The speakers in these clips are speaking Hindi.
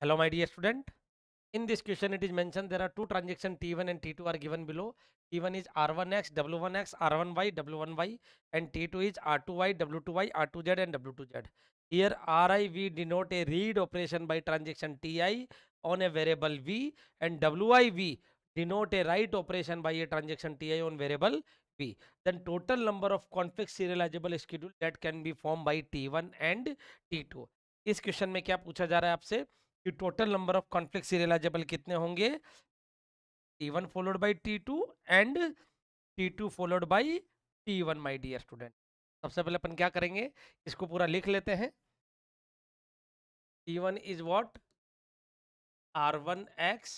Hello, my dear student. In this question, it is mentioned there are two transactions T1 and T2 are given below. T1 is R1X, W1X, R1Y, W1Y, and T2 is R2Y, W2Y, R2Z, and W2Z. Here, Ri we denote a read operation by transaction Ti on a variable V, and Wi we denote a write operation by a transaction Ti on variable V. Then total number of conflict serializable schedule that can be formed by T1 and T2. इस क्वेश्चन में क्या पूछा जा रहा है आपसे कि total number of conflict serializable कितने होंगे, T1 followed by T2 and T2 followed by T1 my dear student. सबसे पहले अपन क्या करेंगे, इसको पूरा लिख लेते हैं। T1 is what, R1X,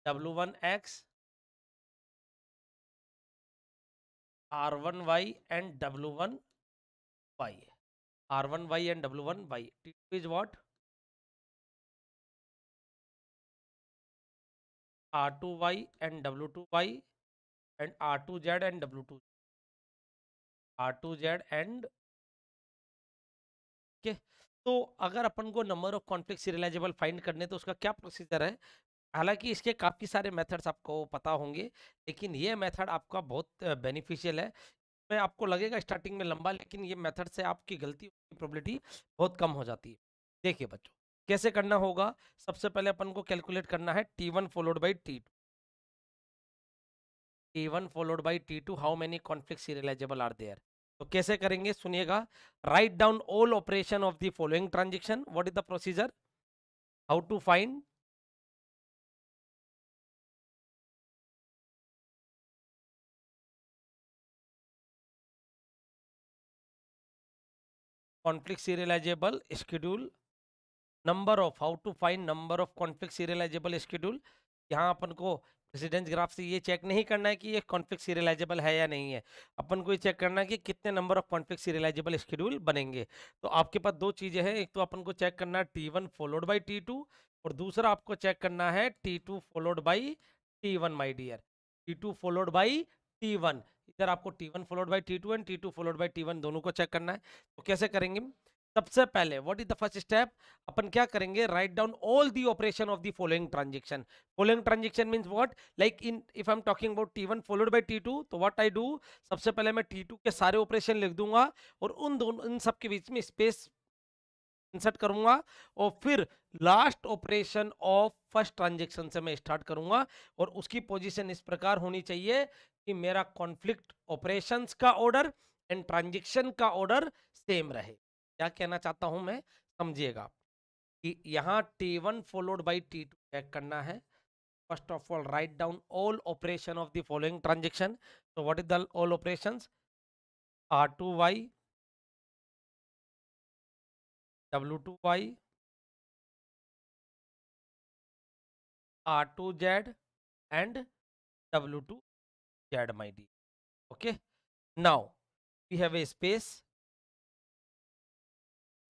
W1X, R1Y and W1Y, R1Y and W1Y. T2 is what, R2Y and W2Y and R2Z and W2, R2Z and के। तो अगर अपन को number of conflict serialisable find करने तो उसका क्या प्रोसीजर है। हालांकि इसके काफ़ी सारे मेथड्स आपको पता होंगे, लेकिन ये मेथड आपका बहुत बेनिफिशियल है। मैं आपको लगेगा स्टार्टिंग में लंबा, लेकिन ये मेथड से आपकी गलती की प्रोबेबिलिटी बहुत कम हो जाती है। देखिए बच्चों, कैसे करना होगा। सबसे पहले अपन को कैलकुलेट करना है T1 followed by T2, T1 followed by T2, how many conflict serializable are there. तो कैसे करेंगे सुनिएगा। Write down all operation of the following transaction. What is the procedure, how to find conflict serializable schedule, number of, how to find number of conflict serializable schedule. यहाँ अपन को प्रेसिडेंस ग्राफ से ये चेक नहीं करना है कि ये कॉन्फ्लिक्ट सीरियलाइजेबल है या नहीं है। अपन को ये चेक करना है कि कितने number of conflict serializable schedule बनेंगे। तो आपके पास दो चीजें हैं, एक तो अपन को चेक करना है T1 फॉलोड बाई T2, और दूसरा आपको चेक करना है T2 followed by T1 my डियर, T2 फॉलोड बाई T1। इधर आपको T1 followed by T2 and T2 followed by T1 दोनों को चेक करना है। तो कैसे करेंगे, सबसे पहले what is the first step, अपन क्या करेंगे, write down all the operation of the following transaction. Following transaction means what, like in if I am talking about T1 followed by T2, तो व्हाट आई डू, सबसे पहले मैं T2 के सारे ऑपरेशन लिख दूंगा और उन दोनों इन सब के बीच में स्पेस इंसर्ट करूंगा, और फिर last operation of first transaction से मैं स्टार्ट करूंगा। और उसकी पोजीशन इस प्रकार होनी चाहिए कि मेरा कॉन्फ्लिक्ट ऑपरेशंस का ऑर्डर एंड ट्रांजेक्शन का ऑर्डर सेम रहे। क्या कहना चाहता हूं मैं, समझिएगा कि यहाँ T1 followed by T2 check करना है। First of all write down all operation of the following transaction. तो what is the all operations, R2Y, W2Y, R2Z and W2Z, my dear. Okay, now we have a space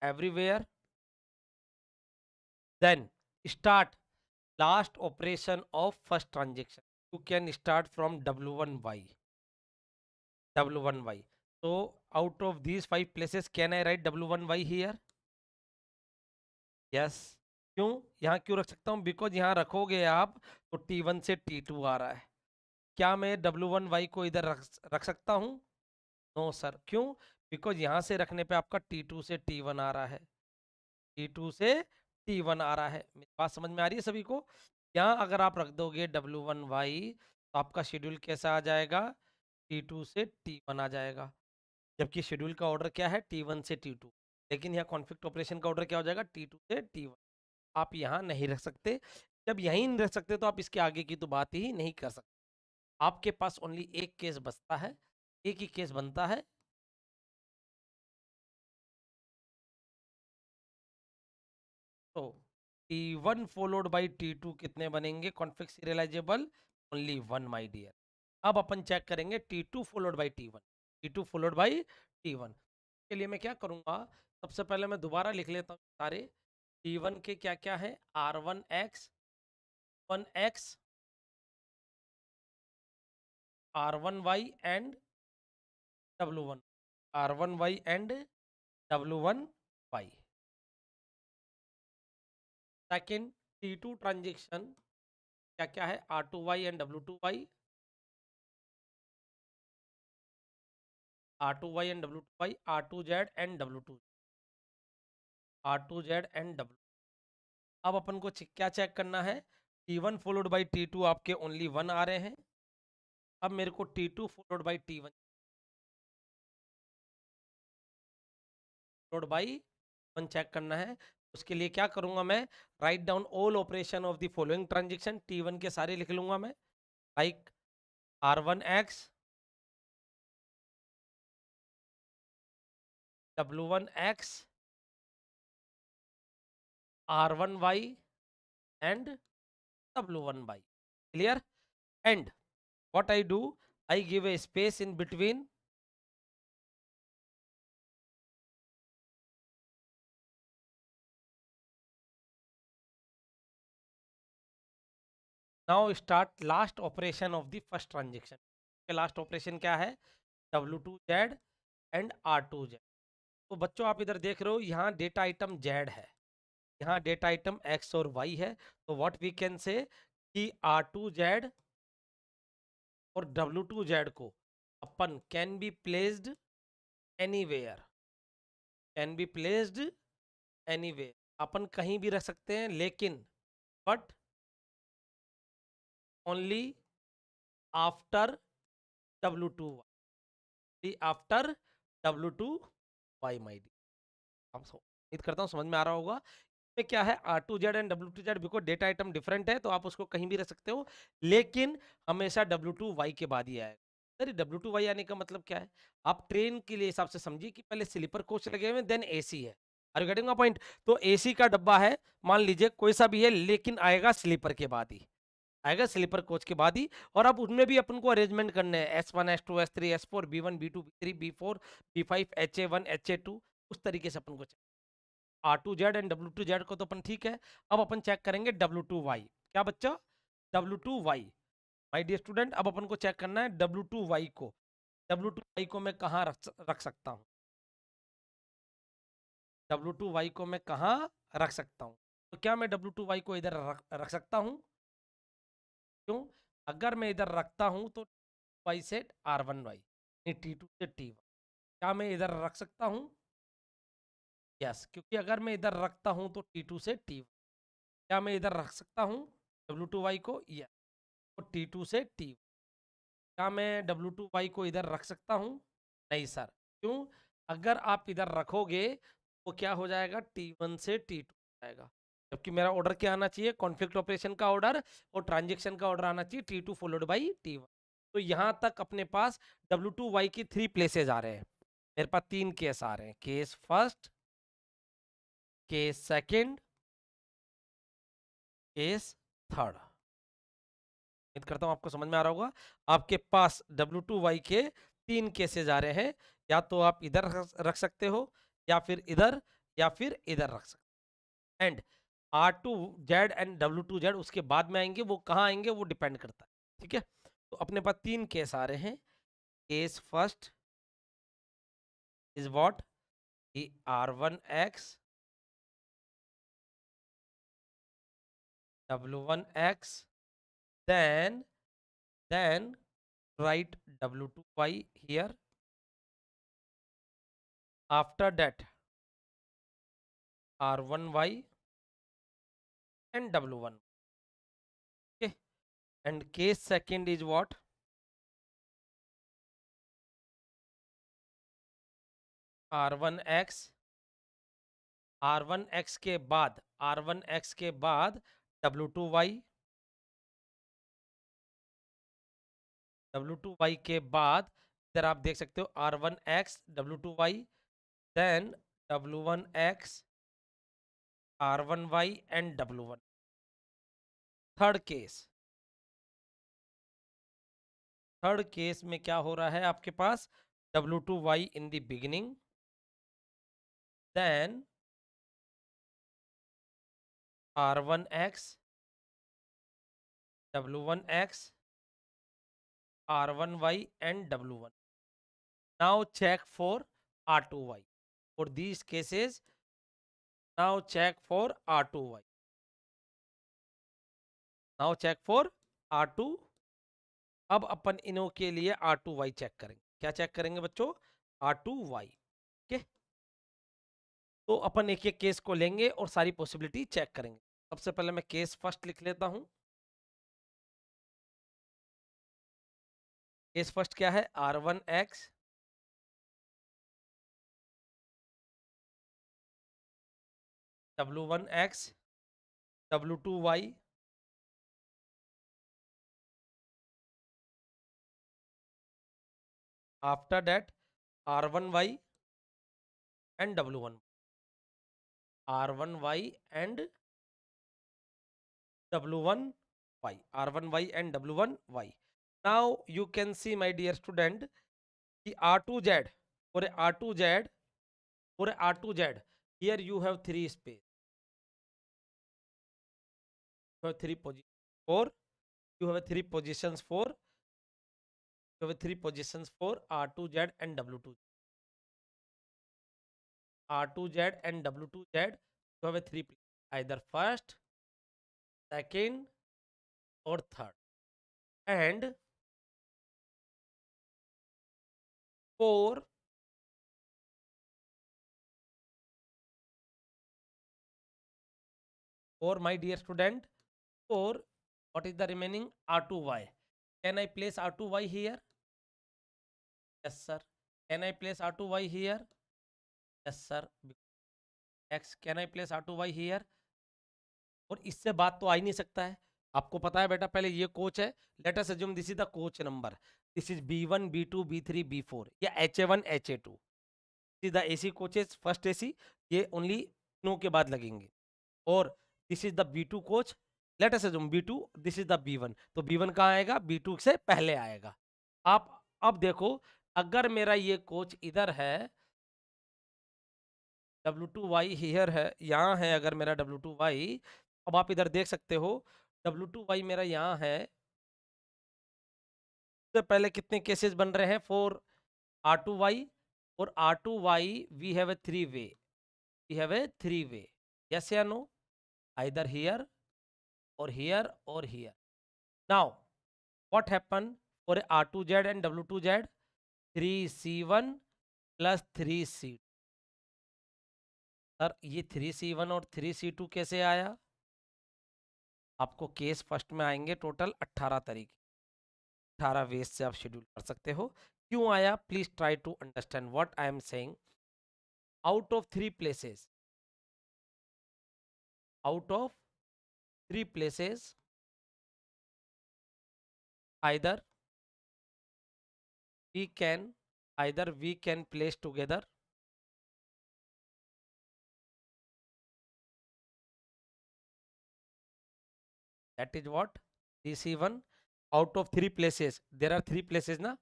everywhere. Then start last operation of first transaction. You can start from W1Y, W1Y. So out of these five places, can I write W1Y here? Yes. क्यों, यहाँ क्यों रख सकता हूँ, बिकॉज यहाँ रखोगे आप तो T1 से T2 आ रहा है। क्या मैं W1Y को इधर रख सकता हूँ, नो सर। क्यों, बिकॉज यहाँ से रखने पे आपका T2 से T1 आ रहा है, T2 से T1 आ रहा है। मेरी बात समझ में आ रही है सभी को। यहाँ अगर आप रख दोगे W1Y तो आपका शेड्यूल कैसा आ जाएगा, T2 से T1 आ जाएगा। जबकि शेड्यूल का ऑर्डर क्या है, T1 से T2, लेकिन यहाँ कॉन्फ्लिक्ट ऑपरेशन का ऑर्डर क्या हो जाएगा, T2 से T1। आप यहाँ नहीं रख सकते। जब यहीं नहीं रख सकते तो आप इसके आगे की तो बात ही नहीं कर सकते। आपके पास ओनली एक केस बचता है, एक ही केस बनता है। तो T1 फॉलोड बाई T2 कितने बनेंगे conflict serializable, only one my dear. अब अपन चेक करेंगे T2 followed by T1, T2 followed by T1 के लिए मैं क्या करूंगा, सबसे पहले मैं दोबारा लिख लेता हूँ सारे। T1 के क्या क्या है, R1X, 1X, R1Y and W1, R1Y and W1Y। Second T2 transaction क्या क्या है, R2Y and W2Y, R2Y and W2Y, R2Z and W2, R2Z and W। अब अपन को क्या चेक करना है, T1 फॉलोड बाई T2 आपके ओनली 1 आ रहे हैं। अब मेरे को T2 followed by T1 followed by 1 check करना है। उसके लिए क्या करूंगा मैं, write down all operation of the following transaction, T1 के सारे लिख लूंगा मैं, like R1X, W1X, R1Y and W1Y. Clear? And what I do, I give a space in between. Now start last operation of the first transaction. Last operation क्या है, W2Z and R2Z. तो बच्चों आप इधर देख रहे हो, यहाँ डेटा आइटम Z है, यहाँ डेटा आइटम X और Y है। तो व्हाट वी कैन से कि R2Z और W2Z को अपन can be placed anywhere, can be placed anywhere, अपन कहीं भी रख सकते हैं, लेकिन but only after W2Y, after W2Y माई डी। अब उम्मीद करता हूँ समझ में आ रहा होगा। में क्या है, R2Z and W2Z because data item different है, तो आप उसको कहीं भी रख सकते हो, लेकिन हमेशा W2Y के बाद ही आएगा। सर W2Y आने का मतलब क्या है, आप ट्रेन के लिए हिसाब से समझिए कि पहले स्लीपर कोच लगे हुए देन एसी है। Are you getting my point? तो एसी का डब्बा है, मान लीजिए कोई सा भी है, लेकिन आएगा स्लीपर के बाद ही, आएगा स्लीपर कोच के बाद ही। और अब उसमें भी अपन को अरेंजमेंट करने हैं, S1 S2 S3 S4 B1 B2 B3 B4 B5 HA1 HA2, उस तरीके से अपन को R2Z एंड W2Z को तो अपन ठीक है। अब अपन चेक करेंगे W2Y, क्या बच्चा, W2Y माय डियर स्टूडेंट। अब अपन को चेक करना है W2Y को, W2Y को मैं कहाँ रख सकता हूँ, W2Y को मैं कहाँ रख सकता हूँ। तो क्या मैं W2Y को इधर रख सकता हूँ, क्यों, अगर मैं इधर रखता हूँ तो Y से R1Y, T2 से T1, क्या मैं इधर रख सकता हूँ, यस, क्योंकि अगर मैं इधर रखता हूँ तो T2 से T1, क्या मैं इधर रख सकता हूँ W2Y को, यस, तो T2 से T1, क्या मैं W2Y को इधर रख सकता हूँ, नहीं सर, क्यों, अगर आप इधर रखोगे तो क्या हो जाएगा, T1 से T2 जाएगा, जबकि मेरा ऑर्डर क्या आना चाहिए, कॉन्फ्लिक्ट ऑपरेशन का ऑर्डर और ट्रांजेक्शन का ऑर्डर आना चाहिए T2 फॉलोड बाई T1। तो यहाँ तक अपने पास W2Y की 3 प्लेसेज आ रहे हैं, मेरे पास 3 केस आ रहे हैं, case first, case second, case third. उम्मीद करता हूँ आपको समझ में आ रहा होगा। आपके पास W2Y के 3 केसेज आ रहे हैं, या तो आप इधर रख सकते हो, या फिर इधर, या फिर इधर रख सकते, एंड R2Z एंड W2Z उसके बाद में आएंगे, वो कहाँ आएंगे वो डिपेंड करता है, ठीक है। तो अपने पास 3 केस आ रहे हैं। Case first is what, R1X, W1X, then write W2Y here, after that R1Y and W1, okay, and case second is what, R1X, R1X के बाद, R1X के बाद W2Y, W2Y के बाद इधर आप देख सकते हो R1X W2Y, then W1X R1Y and W1। Third case, third case में क्या हो रहा है आपके पास, W2Y in the beginning, then R1X W1X R1Y and W1। Now check for R2Y. For these cases, now check for R2Y. Now check for R2। अब अपन इनों के लिए R2Y चेक करेंगे। क्या चेक करेंगे बच्चों? R2Y। ओके, तो अपन एक एक केस को लेंगे और सारी पॉसिबिलिटी चेक करेंगे। सबसे पहले मैं केस फर्स्ट लिख लेता हूं। केस फर्स्ट क्या है? R1X W1X W2Y after that R1Y and W1, R1Y and W1Y, R1Y and W1Y. Now you can see my dear student कि R2Z, for a R2Z, for a R2Z, here you have three space, you have three positions for, you have three positions for, you have three positions for R2Z and W2, R2Z and W2Z. You have a three, either first, second or third, and for my dear student, for what is the remaining? R2Y. Can I place R2Y here? Yes sir. Can I place R2Y here? Yes sir. X, can I place R2Y here? और इससे बात तो आ ही नहीं सकता है। आपको पता है बेटा, पहले ये कोच है, let us assume this is the coach number, this is B1 B2 B3 B4 या HA1 HA2, this is the AC coaches, first AC, ये ओनली नो के बाद लगेंगे। और this is the B2 coach, let us assume B2, this is the B1, तो B1 कहाँ आएगा? B2 से पहले आएगा। आप अब देखो, अगर मेरा ये कोच इधर है, W2Y हियर है, यहाँ है, अगर मेरा W2Y, अब आप इधर देख सकते हो W2Y मेरा यहाँ है। सबसे पहले कितने केसेस बन रहे हैं? फॉर R2Y, और R2Y we have a three way, we have a three way, yes या नो? आइदर हियर और हियर और here. Now what happen for R2Z and W2Z? 3C1 plus 3C2। Sir ये 3C1 और 3C2 कैसे आया? आपको केस फर्स्ट में आएंगे टोटल 18 तरीके, 18 वेज से आप शेड्यूल कर सकते हो। क्यों आया? Please try to understand what I am saying. Out of three places, out of three places, either we can, either we can place together, that is what? DC1, out of three places, there are three places ना,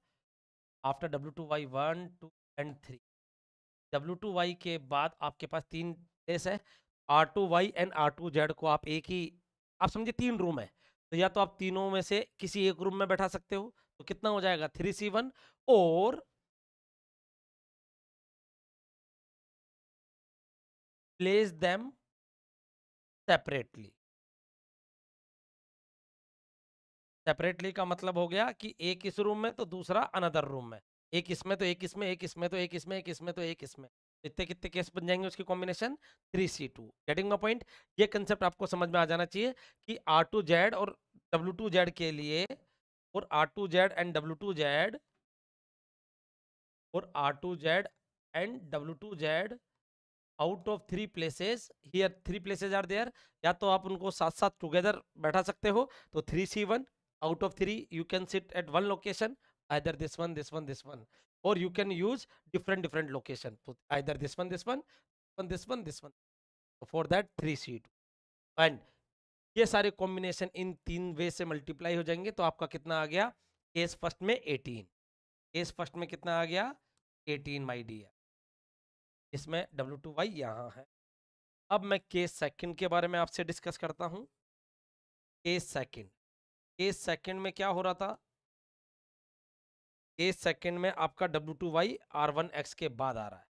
after W2Y 1 2 and 3, W2Y के बाद आपके पास तीन प्लेस है, R2Y एंड R2Z को आप एक ही, आप समझे तीन रूम है, तो या तो आप तीनों में से किसी एक रूम में बैठा सकते हो, तो कितना हो जाएगा? 3C1, और प्लेस देम सेपरेटली। सेपरेटली का मतलब हो गया कि एक इस रूम में तो दूसरा अनदर रूम में, एक इसमें तो एक इसमें, एक इसमें तो एक इसमें, एक इसमें तो एक इसमें, इतने कितने केस बन जाएंगे उसकी combination? 3C2। Getting my point? ये कंसेप्ट आपको समझ में आ जाना चाहिए कि R2Z और W2Z के लिए, और R2Z एंड W2Z, और R2Z and W2Z out of three places, here three places are there, या तो आप उनको साथ साथ टुगेदर बैठा सकते हो, तो 3C1 out of 3 you can sit at one location, either this one this one this one, or you can use different location, so either this one this one this one this one, so for that 3C2, and ये सारे कॉम्बिनेशन इन तीन वे से मल्टीप्लाई हो जाएंगे, तो आपका कितना आ गया? केस फर्स्ट में 18, केस फर्स्ट में कितना आ गया? 18 माई डियर, इसमें W2Y यहाँ है। अब मैं केस सेकंड के बारे में आपसे डिस्कस करता हूँ। केस सेकंड, केस सेकंड में क्या हो रहा था? केस सेकंड में आपका W2Y R1X के बाद आ रहा है,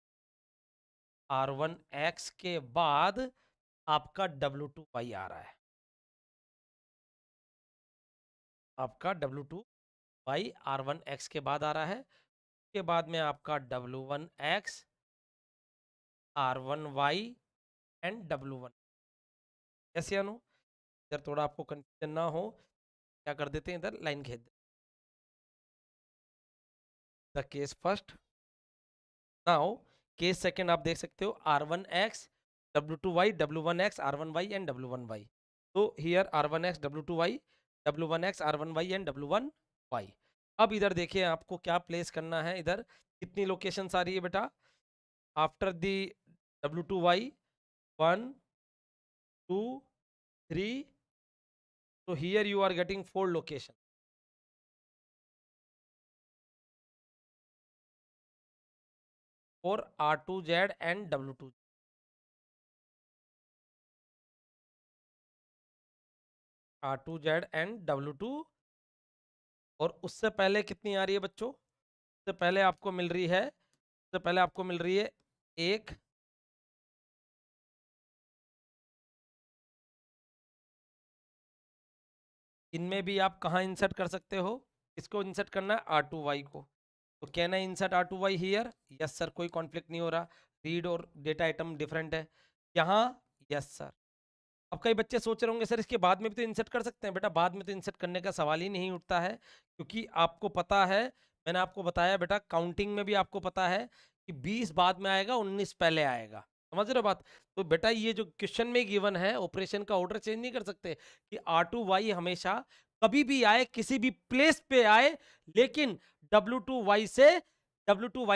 R1X के बाद आपका W2Y आ रहा है। आपका W2/R1X के बाद आ रहा है, उसके बाद में आपका W1X, R1Y एंड W1। ऐसे अनु इधर थोड़ा आपको कंफ्यूजन ना हो, क्या कर देते हैं, इधर लाइन खींच देते। The case first, now case second आप देख सकते हो R1X, W2Y, W1X, R1Y and W1Y। तो here R1X, W2Y, W1X, R1Y and W1Y। अब इधर देखिए आपको क्या प्लेस करना है, इधर कितनी लोकेशंस आ रही है बेटा, after the W2Y 1 2 3, so here you are getting 4 location for R2Z and W2, R2Z and W2। और उससे पहले कितनी आ रही है बच्चों, उससे पहले आपको मिल रही है, उससे पहले आपको मिल रही है एक, इनमें भी आप कहाँ इंसर्ट कर सकते हो, इसको इंसर्ट करना है R2Y को, तो can I insert R2Y here, yes sir, कोई कॉन्फ्लिक्ट नहीं हो रहा, रीड और डेटा आइटम डिफरेंट है यहाँ, यस सर। अब कई बच्चे सोच रहे होंगे सर इसके बाद में भी तो इंसर्ट कर सकते हैं, बेटा बाद में तो इंसर्ट करने का सवाल ही नहीं उठता है, क्योंकि आपको पता है, मैंने आपको बताया बेटा काउंटिंग में भी आपको पता है कि 20 बाद में आएगा, 19 पहले आएगा, समझ रहे हो बात। तो बेटा ये जो क्वेश्चन में गिवन है, ऑपरेशन का ऑर्डर चेंज नहीं कर सकते कि R2Y हमेशा कभी भी आए, किसी भी प्लेस पे आए, लेकिन W2Y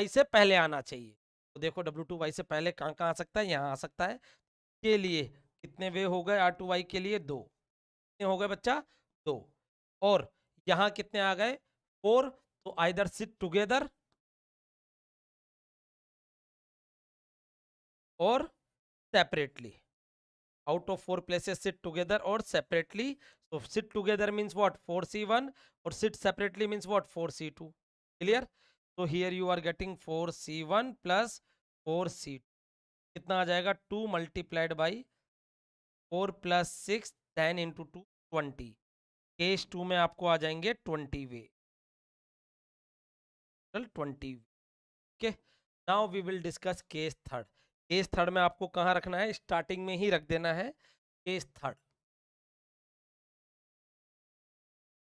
से पहले आना चाहिए। तो देखो W2Y से पहले कहाँ कहाँ आ सकता है, यहाँ आ सकता है, के लिए कितने वे हो गए, R2Y के लिए 2, कितने हो गए बच्चा, 2, और यहां कितने आ गए, 4, तो आइदर सिट टुगेदर और separately, out of 4 places sit together और separately. so sit together means what, 4C1, और sit separately means what, 4C2, clear। so here you are getting 4C1 plus 4C2, कितना आ जाएगा, 2 multiplied by 4 plus 6, 10 into 2, 20। Case 2 में आपको आ जाएंगे 20 way, 20। Okay, now we will discuss case third. Case third में आपको कहाँ रखना है, स्टार्टिंग में ही रख देना है केस थर्ड।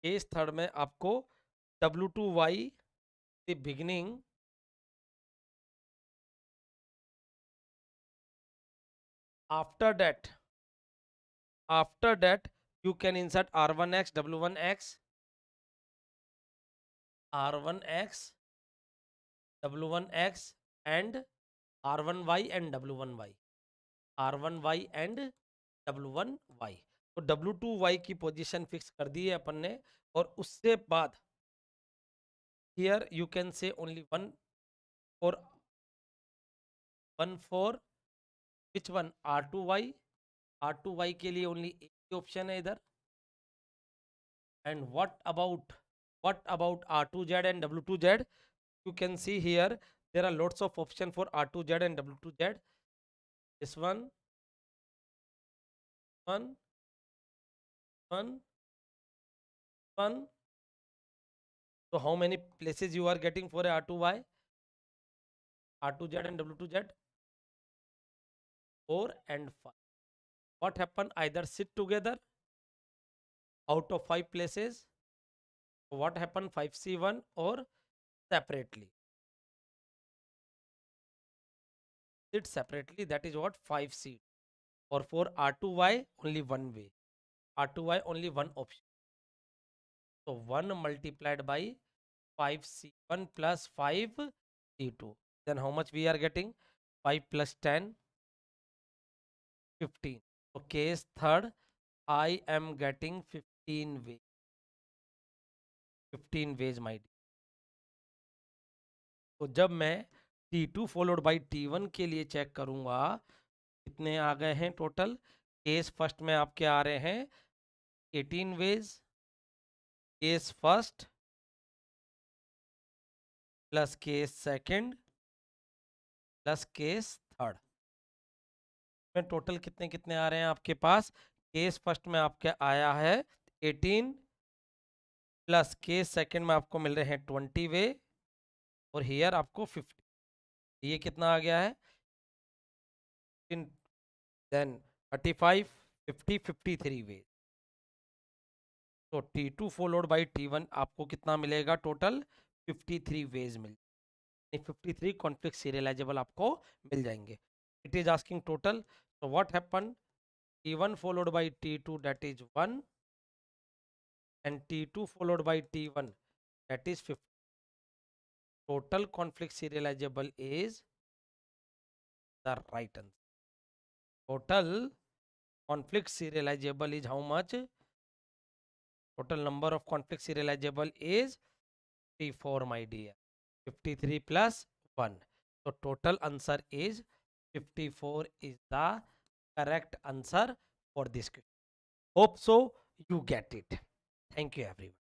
केस थर्ड में आपको W2Y the beginning, after that you can insert R1X, W1X, R1X, W1X and R1Y and W1Y, R1Y and W1Y। तो W2Y की पोजीशन फिक्स कर दी है अपन ने, और उससे बाद here you can say only one for which one, R2Y, R2Y के लिए ओनली एक ही ऑप्शन है इधर। And what about R2Z and W2Z, you can see here there are lots of option for R2Z and W2Z, this one, one, one, one। so how many places you are getting for R2Y, R2Z and W2Z, 4 and 5। what happen, either sit together out of 5 places, what happen, 5C1 or separately, sit separately, that is what, 5C। or for R2Y only one way, R2Y only one option, so 1 multiplied by 5C1 plus 5C2, then how much we are getting, 5 plus 10, 15। so case third I am getting 15 ways, 15 ways my dear। तो जब मैं T2 फॉलोड बाई T1 के लिए चेक करूंगा, कितने आ गए हैं टोटल, केस फर्स्ट में आपके आ रहे हैं 18 ways, case first plus case second plus case third में टोटल कितने कितने आ रहे हैं आपके पास, केस फर्स्ट में आपके आया है 18, प्लस के सेकंड में आपको मिल रहे हैं 20 वे और हियर आपको 50। ये कितना आ गया है? देन 35, 50, 53 वे। तो T2 फॉलोड बाई T1 आपको कितना मिलेगा? टोटल 53 वेज मिल, 53 कॉन्फ्लिक्ट सीरियलाइजेबल आपको मिल जाएंगे। It is asking total, so what happened? T1 followed by T2, that is 1, and T2 followed by T1, that is 50. Total conflict serializable is the right answer. Total conflict serializable is how much? Total number of conflict serializable is 54, my dear. 53 plus 1. So total answer is 54 is the correct answer for this question. Hope so you get it. Thank you everyone.